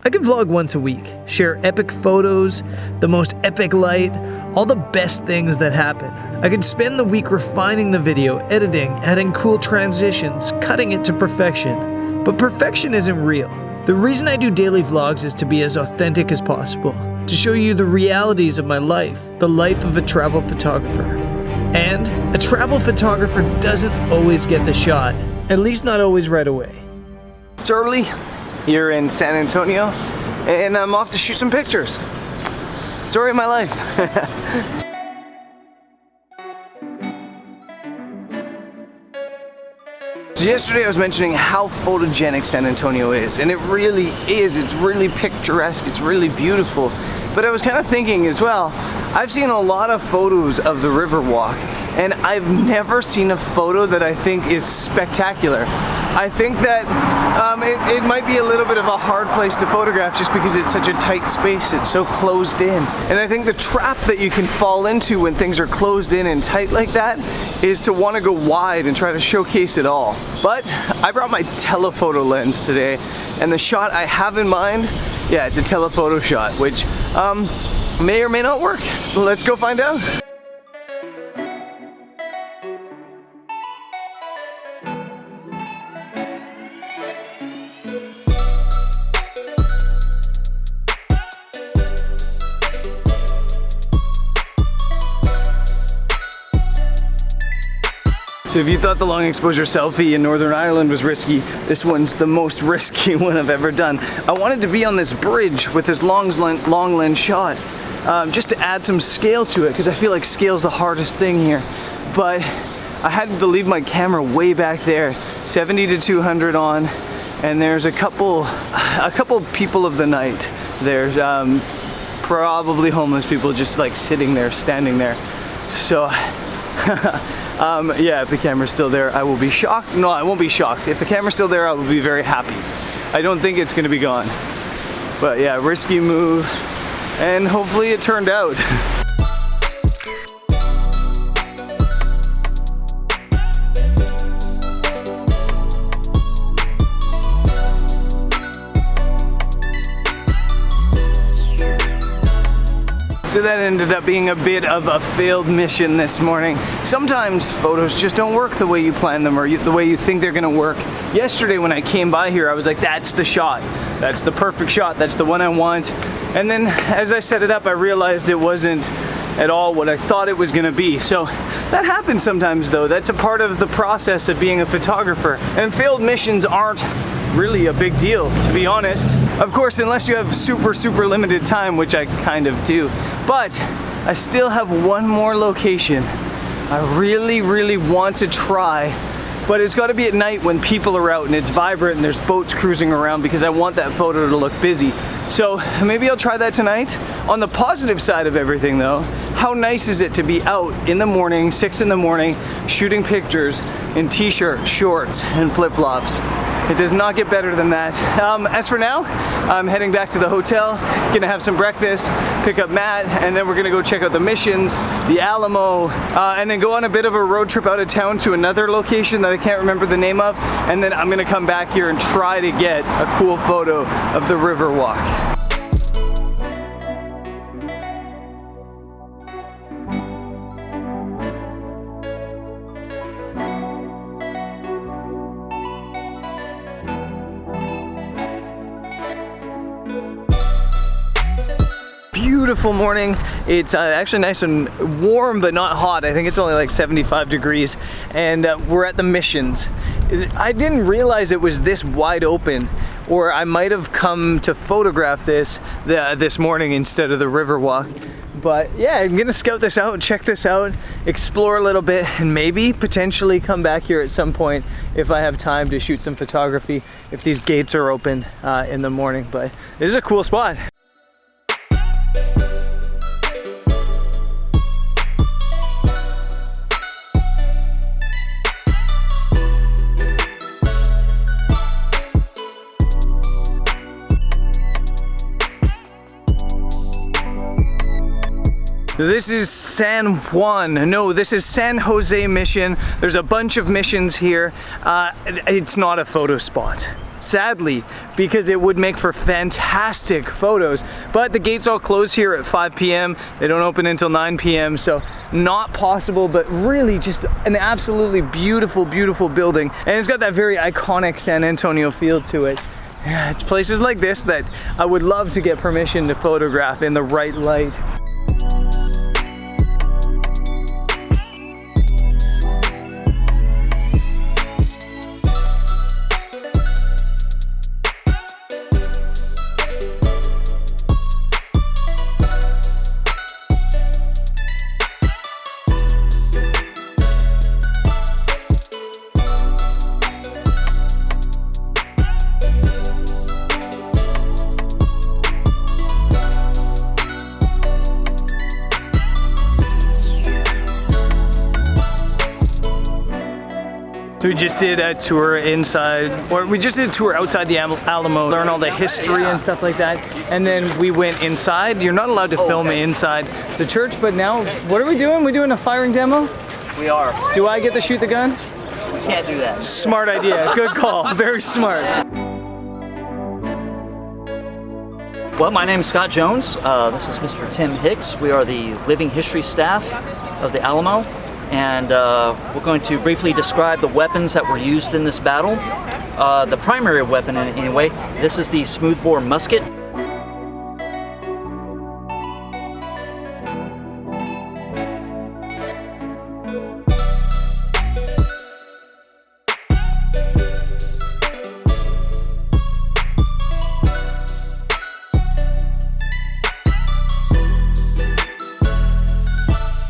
I could vlog once a week, share epic photos, the most epic light, all the best things that happen. I could spend the week refining the video, editing, adding cool transitions, cutting it to perfection. But perfection isn't real. The reason I do daily vlogs is to be as authentic as possible, to show you the realities of my life, the life of a travel photographer. And a travel photographer doesn't always get the shot, at least not always right away. It's early here in San Antonio, and I'm off to shoot some pictures. Story of my life. So yesterday I was mentioning how photogenic San Antonio is, and it really is. It's really picturesque, it's really beautiful. But I was kind of thinking as well, I've seen a lot of photos of the Riverwalk, and I've never seen a photo that I think is spectacular. I think that it might be a little bit of a hard place to photograph just because it's such a tight space, it's so closed in. And I think the trap that you can fall into when things are closed in and tight like that is to want to go wide and try to showcase it all. But I brought my telephoto lens today, and the shot I have in mind, yeah, it's a telephoto shot, which may or may not work. Let's go find out. So if you thought the long exposure selfie in Northern Ireland was risky, this one's the most risky one I've ever done. I wanted to be on this bridge with this long lens shot, just to add some scale to it, because I feel like scale's the hardest thing here. But I had to leave my camera way back there, 70 to 200 on, and there's a couple people of the night. There's probably homeless people just like sitting there, standing there. So. Yeah, if the camera's still there, I will be shocked. No, I won't be shocked. If the camera's still there, I will be very happy. I don't think it's gonna be gone. But yeah, risky move, and hopefully it turned out. So that ended up being a bit of a failed mission this morning. Sometimes photos just don't work the way you plan them or the way you think they're gonna work. Yesterday when I came by here, I was like, that's the shot. That's the perfect shot. That's the one I want. And then as I set it up, I realized it wasn't at all what I thought it was gonna be. So that happens sometimes though. That's a part of the process of being a photographer. And failed missions aren't really a big deal, to be honest. Of course, unless you have super limited time, which I kind of do. But I still have one more location I really want to try, but it's got to be at night when people are out and it's vibrant and there's boats cruising around, because I want that photo to look busy. So maybe I'll try that tonight. On the positive side of everything though, how nice is it to be out in the morning, 6 in the morning, shooting pictures in t-shirt, shorts, and flip-flops. It does not get better than that. As for now, I'm heading back to the hotel, gonna have some breakfast, pick up Matt, and then we're gonna go check out the missions, the Alamo, and then go on a bit of a road trip out of town to another location that I can't remember the name of, and then I'm gonna come back here and try to get a cool photo of the Riverwalk. Beautiful morning. It's actually nice and warm but not hot. I think it's only like 75 degrees, and we're at the missions. I didn't realize it was this wide open, or I might have come to photograph this morning instead of the Riverwalk. But yeah, I'm gonna scout this out, check this out, explore a little bit, and maybe potentially come back here at some point if I have time to shoot some photography if these gates are open in the morning. But this is a cool spot. This is San Juan. No, this is San Jose mission. There's a bunch of missions here. It's not a photo spot. sadly, because it would make for fantastic photos. But the gates all close here at 5 p.m. They don't open until 9 p.m. So not possible, but really just an absolutely beautiful, beautiful building. And it's got that very iconic San Antonio feel to it. Yeah, it's places like this that I would love to get permission to photograph in the right light. So we just did a tour inside, or we just did a tour outside the Alamo, learn all the history and stuff like that. And then we went inside. You're not allowed to film inside the church, but now, what are we doing? We doing a firing demo? We are. Do I get to shoot the gun? We can't do that. Smart idea, good call, very smart. Well, my name is Scott Jones. This is Mr. Tim Hicks. We are the living history staff of the Alamo. And we're going to briefly describe the weapons that were used in this battle. The primary weapon, anyway, this is the smoothbore musket.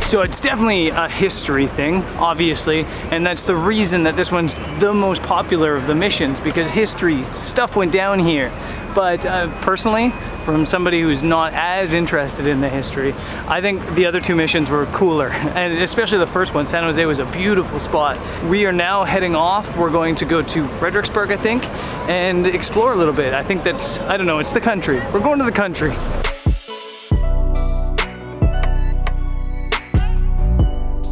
So it's definitely a history thing, obviously, and that's the reason that this one's the most popular of the missions, because history stuff went down here. But personally, from somebody who's not as interested in the history, I think the other two missions were cooler, and especially the first one. San Jose was a beautiful spot. We are now heading off. We're going to go to Fredericksburg, I think, and explore a little bit. I think that's, I don't know, it's the country. We're going to the country.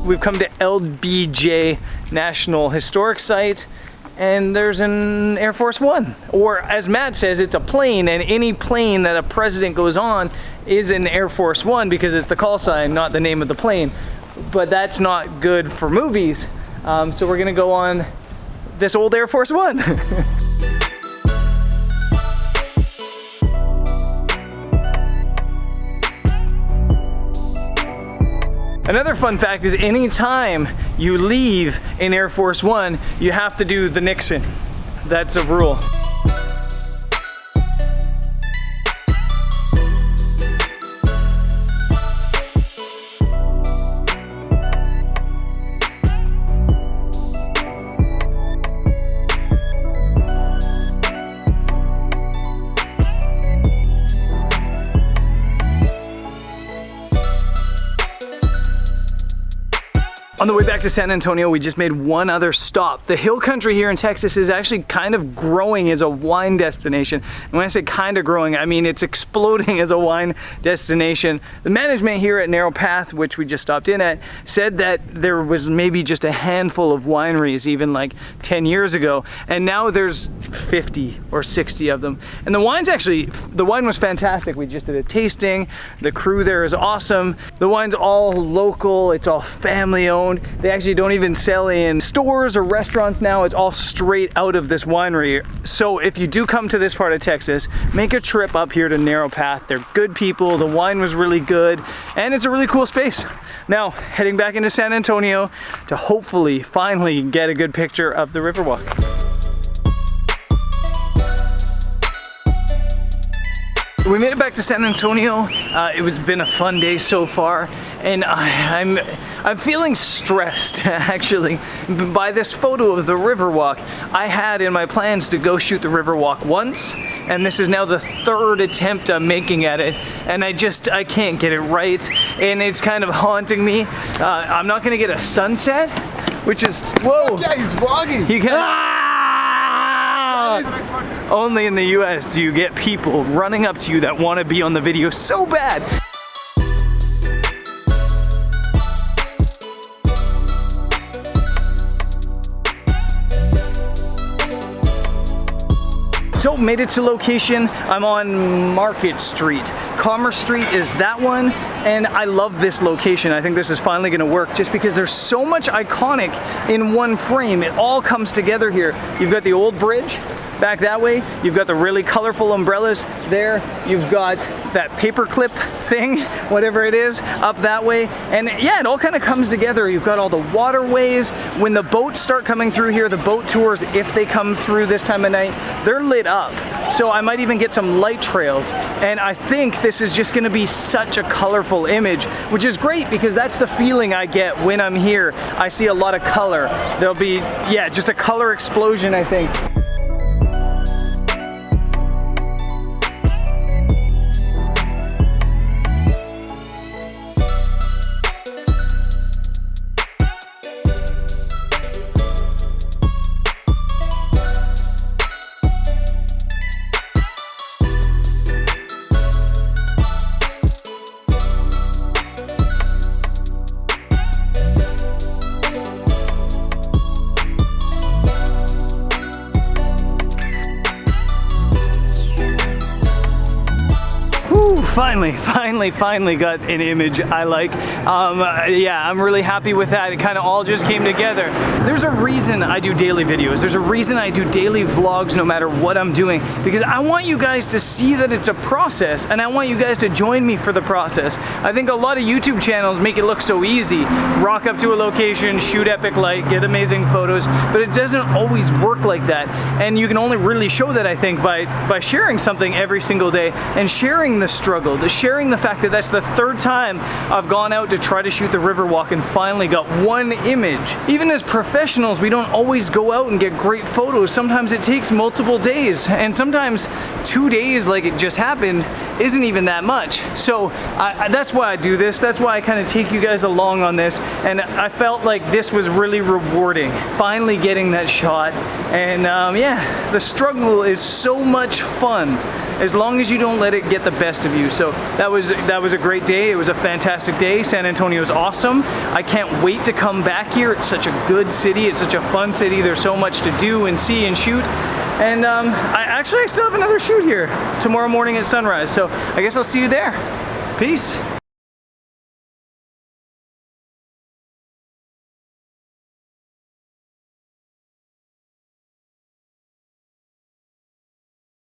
We've come to LBJ National Historic Site, and there's an Air Force One. Or as Matt says, it's a plane, and any plane that a president goes on is an Air Force One because it's the call sign, not the name of the plane. But that's not good for movies, so we're gonna go on this old Air Force One. Another fun fact is anytime you leave in Air Force One, you have to do the Nixon. That's a rule. On the way back to San Antonio, we just made one other stop. The hill country here in Texas is actually kind of growing as a wine destination. And when I say kind of growing, I mean it's exploding as a wine destination. The management here at Narrow Path, which we just stopped in at, said that there was maybe just a handful of wineries even like 10 years ago. And now there's 50 or 60 of them. And the wine was fantastic. We just did a tasting. The crew there is awesome. The wine's all local. It's all family owned. They actually don't even sell in stores or restaurants now. It's all straight out of this winery. So if you do come to this part of Texas, make a trip up here to Narrow Path. They're good people. The wine was really good, and it's a really cool space. Now, heading back into San Antonio to hopefully finally get a good picture of the Riverwalk. We made it back to San Antonio. It's been a fun day so far, and I'm feeling stressed actually by this photo of the Riverwalk. I had in my plans to go shoot the Riverwalk once, and this is now the third attempt I'm making at it, and I can't get it right, and it's kind of haunting me. I'm not gonna get a sunset, which is, whoa! Yeah, he's vlogging. You can. Only in the US do you get people running up to you that want to be on the video so bad. So made it to location. I'm on Market Street. Commerce Street is that one, and I love this location. I think this is finally gonna work just because there's so much iconic in one frame. It all comes together here. You've got the old bridge back that way. You've got the really colorful umbrellas there. You've got that paperclip thing, whatever it is, up that way. And yeah, it all kind of comes together. You've got all the waterways. When the boats start coming through here, the boat tours, if they come through this time of night, they're lit up. So I might even get some light trails. And I think this is just gonna be such a colorful image, which is great because that's the feeling I get when I'm here. I see a lot of color. There'll be, yeah, just a color explosion, I think. Finally got an image I like. Yeah, I'm really happy with that. It kind of all just came together. There's a reason I do daily videos. There's a reason I do daily vlogs no matter what I'm doing, because I want you guys to see that it's a process, and I want you guys to join me for the process. I think a lot of YouTube channels make it look so easy. Rock up to a location, shoot epic light, get amazing photos, but it doesn't always work like that. And you can only really show that, I think, by sharing something every single day and sharing the struggle, sharing the fact that that's the third time I've gone out to try to shoot the Riverwalk and finally got one image. Even as professionals, we don't always go out and get great photos. Sometimes it takes multiple days, and sometimes 2 days like it just happened isn't even that much. So that's why I do this. That's why I kind of take you guys along on this, and I felt like this was really rewarding. Finally getting that shot, and yeah, the struggle is so much fun as long as you don't let it get the best of you. So that was a great day. It was a fantastic day. San Antonio is awesome. I can't wait to come back here. It's such a good city. It's such a fun city. There's so much to do and see and shoot. And I still have another shoot here tomorrow morning at sunrise. So I guess I'll see you there. Peace.